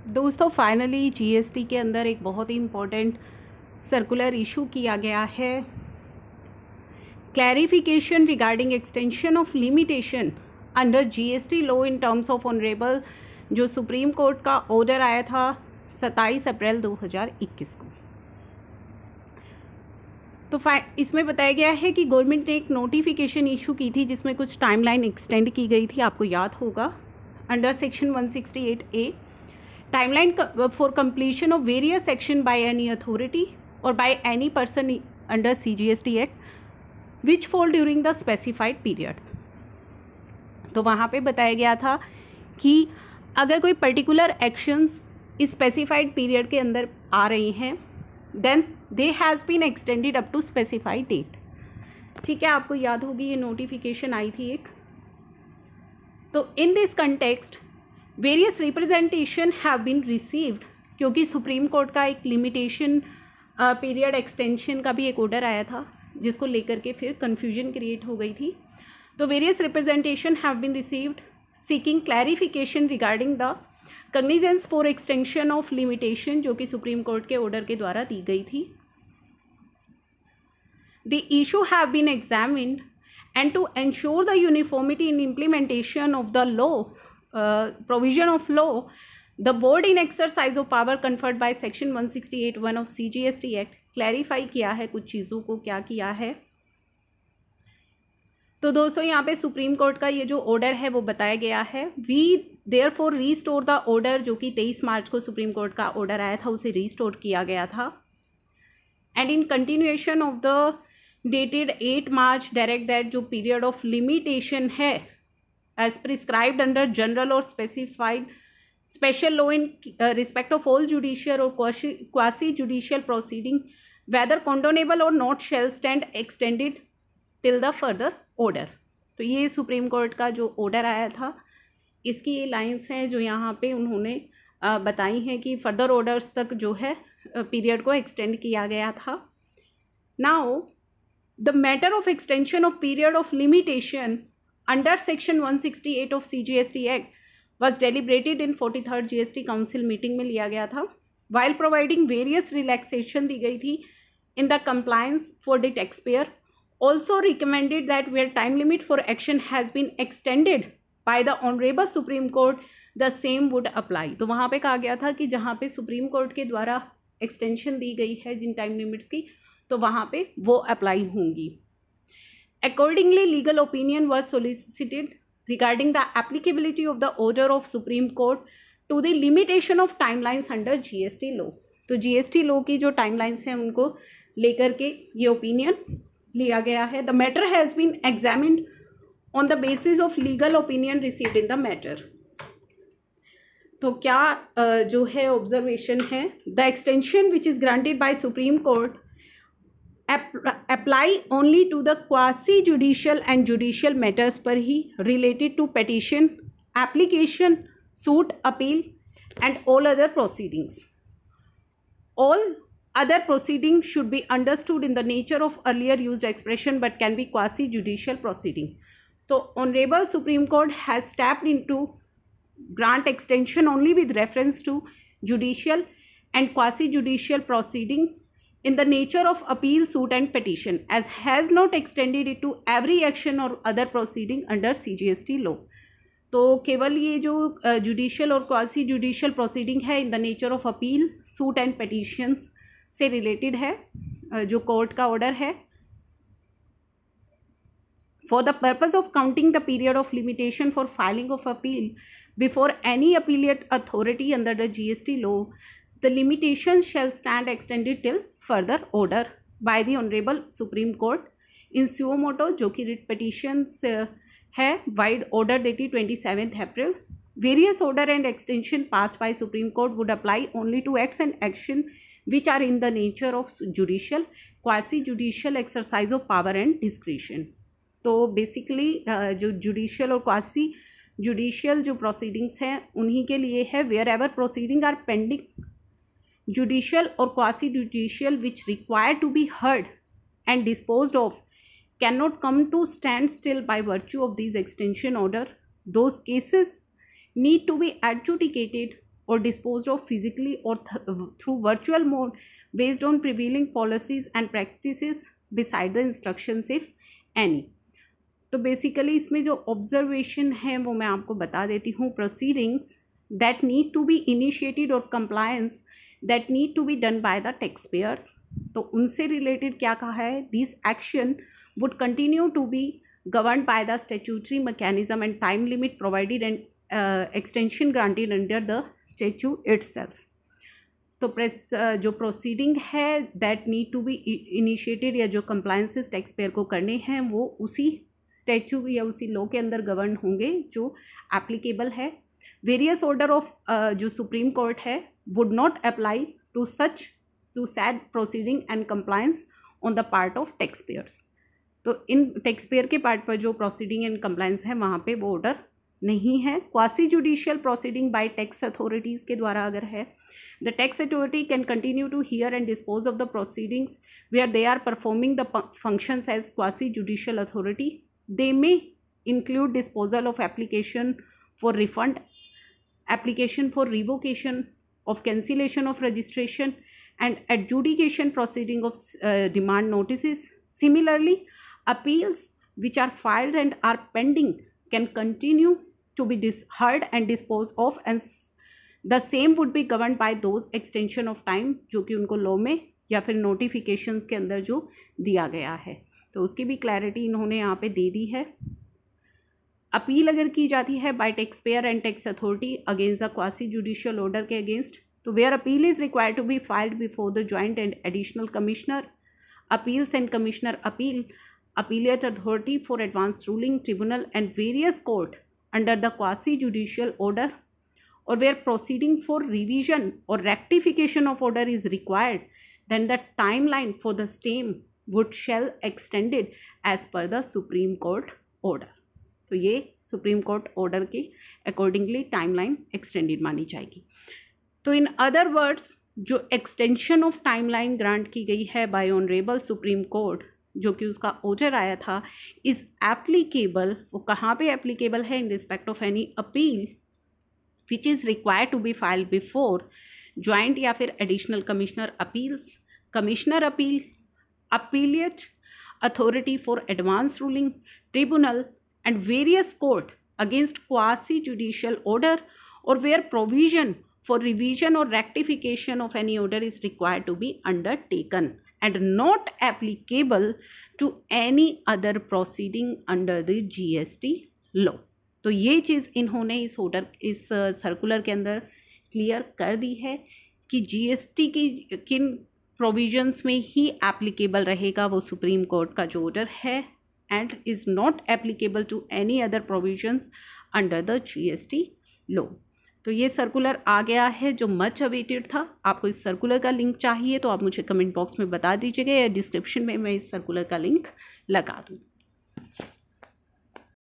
दोस्तों finally GST के अंदर एक बहुत ही इम्पोर्टेंट सर्कुलर इशू किया गया है। Clarification regarding extension of limitation under GST law in terms of honourable, जो सुप्रीम कोर्ट का ऑर्डर आया था 27 अप्रैल 2021 को। तो इसमें बताया गया है कि गवर्नमेंट ने एक नोटिफिकेशन इशू की थी जिसमें कुछ टाइमलाइन एक्सटेंड की गई थी, आपको याद होगा, under section 168A, timeline for completion of various action by any authority or by any person under CGST Act which fall during the specified period। तो वहाँ पे बताया गया था कि अगर कोई पर्टिकुलर एक्शंस इस स्पेसिफाइड पीरियड के अंदर आ रही हैं then they has been extended up to specified date. ठीक है, आपको याद होगी ये नोटिफिकेशन आई थी एक। तो in this context various representation have been received, क्योंकि सुप्रीम कोर्ट का एक लिमिटेशन पीरियड एक्सटेंशन का भी एक ऑर्डर आया था जिसको लेकर के फिर कन्फ्यूजन क्रिएट हो गई थी। तो various representation have been received seeking clarification regarding the cognizance for extension of limitation, जो कि सुप्रीम कोर्ट के ऑर्डर के द्वारा दी गई थी। The issue have been examined and to ensure the uniformity in implementation of the law provision of law, the board in exercise of power conferred by section 168(1) of CGST Act clarify किया है कुछ चीज़ों को। क्या किया है तो दोस्तों यहाँ पे सुप्रीम कोर्ट का ये जो ऑर्डर है वो बताया गया है। We therefore restore the order, जो कि 23 मार्च को सुप्रीम कोर्ट का ऑर्डर आया था, उसे रीस्टोर किया गया था। And in continuation of the dated 8 March direct that जो पीरियड ऑफ लिमिटेशन है as prescribed under general or specified special law in respect of all judicial or quasi judicial proceeding whether condonable or not shall stand extended till the further order। तो ये supreme Court का जो order आया था इसकी ये lines हैं जो यहाँ पे उन्होंने बताई हैं कि फर्दर ऑर्डर्स तक जो है पीरियड को एक्सटेंड किया गया था। Now the matter of extension of period of limitation under section 168 of CGST Act was deliberated in 43rd GST Council meeting में लिया गया था। while providing various relaxation दी गई थी in the compliance for the taxpayer, also recommended that where time limit for action has been extended by the Honorable Supreme Court the same would apply। तो वहाँ पे कहा गया था कि जहाँ पे सुप्रीम कोर्ट के द्वारा एक्सटेंशन दी गई है जिन टाइम लिमिट्स की, तो वहाँ पे वो अप्लाई होंगी। Accordingly, legal opinion was solicited regarding the applicability of the order of Supreme Court to the limitation of timelines under GST law। तो GST law की जो timelines हैं उनको लेकर के ये opinion लिया गया है। The matter has been examined on the basis of legal opinion received in the matter। तो क्या जो है observation है, the extension which is granted by Supreme Court apply only to the quasi judicial and judicial matters पर ही related to petition, application, suit, appeal and all other proceedings। All other proceedings should be understood in the nature of earlier used expression but can be quasi judicial proceeding। तो Honorable Supreme Court has stepped into grant extension only with reference to judicial and quasi judicial proceeding in the nature of appeal, suit and petition, as has not extended it to every action or other proceeding under CGST law। तो केवल ये जो judicial और quasi judicial proceeding है in the nature of appeal, suit and petitions से related है जो court का ऑर्डर है। For the purpose of counting the period of limitation for filing of appeal before any appellate authority under the GST law, the limitation shall stand extended till further order by the Honorable Supreme Court in suo motu, जो कि writ petitions है, wide order dated 27th April। Various order and extension passed by Supreme Court would apply only to acts and action which are in the nature of judicial, quasi judicial exercise of power and discretion। तो basically जो judicial और quasi judicial जो proceedings हैं उन्हीं के लिए है। Wherever proceeding are pending judicial or quasi judicial which require to be heard and disposed of cannot come to stand still by virtue of these extension order। Those cases need to be adjudicated or disposed of physically or through virtual mode based on prevailing policies and practices beside the instructions if any। तो basically इसमें जो observation है वो मैं आपको बता देती हूँ। Proceedings that need to be initiated और compliance that need to be done by the tax pairs, तो उनसे रिलेटेड क्या कहा है, this action would continue to be governed by the statutory mechanism and time limit provided and extension granted under the statute itself। तो जो proceeding है that need to be initiated या जो कंप्लायंसेस टैक्स पेयर को करने हैं वो उसी स्टैच्यू या उसी लॉ के अंदर गवर्न होंगे जो एप्लीकेबल है। वेरियस ऑर्डर ऑफ जो सुप्रीम कोर्ट है would not apply to said proceeding and compliance on the part of tax payers. तो इन टैक्स पेयर के पार्ट पर जो प्रोसीडिंग एंड कंप्लायंस है वहाँ पे वो ऑर्डर नहीं है। Quasi judicial proceeding by tax authorities के द्वारा अगर है, the tax authority can continue to hear and dispose of the proceedings where they are performing the functions as quasi judicial authority. They may include disposal of application for refund, application for revocation of cancellation of registration and adjudication proceeding of demand notices. Similarly, appeals which are filed and are pending can continue to be heard and disposed of, and the same would be governed by those extension of time जो कि उनको law में या फिर notifications के अंदर जो दिया गया है। तो उसकी भी क्लैरिटी इन्होंने यहाँ पे दे दी है। अपील अगर की जाती है by taxpayer and tax authority against the quasi judicial order के अगेंस्ट, तो where appeal is required to be filed before the joint and additional commissioner appeals and commissioner appeal, appellate authority for advanced ruling tribunal and various court under the quasi judicial order, or where proceeding for revision or rectification of order is required, then the timeline for the same would shall extended as per the Supreme Court order। तो ये supreme court order के accordingly timeline extended मानी जाएगी। तो in other words जो extension of timeline grant की गई है बाय ऑनरेबल सुप्रीम कोर्ट, जो कि उसका ऑर्डर आया था, इज़ एप्लीकेबल, वो कहाँ पे एप्लीकेबल है, in respect of any appeal which is required to be filed before joint या फिर additional commissioner appeals, commissioner appeal, appellate authority for advance ruling tribunal and various court against quasi judicial order, or where provision for revision or rectification of any order is required to be undertaken and not applicable to any other proceeding under the GST law। तो ये चीज़ इन्होंने इस order, इस circular के अंदर clear कर दी है कि GST की किन प्रोविजंस में ही एप्लीकेबल रहेगा वो सुप्रीम कोर्ट का जो ऑर्डर है, and is not applicable to any other provisions under the GST law। तो ये सर्कुलर आ गया है जो मच अवेटेड था। आपको इस सर्कुलर का लिंक चाहिए तो आप मुझे कमेंट बॉक्स में बता दीजिएगा या डिस्क्रिप्शन में मैं इस सर्कुलर का लिंक लगा दूँ।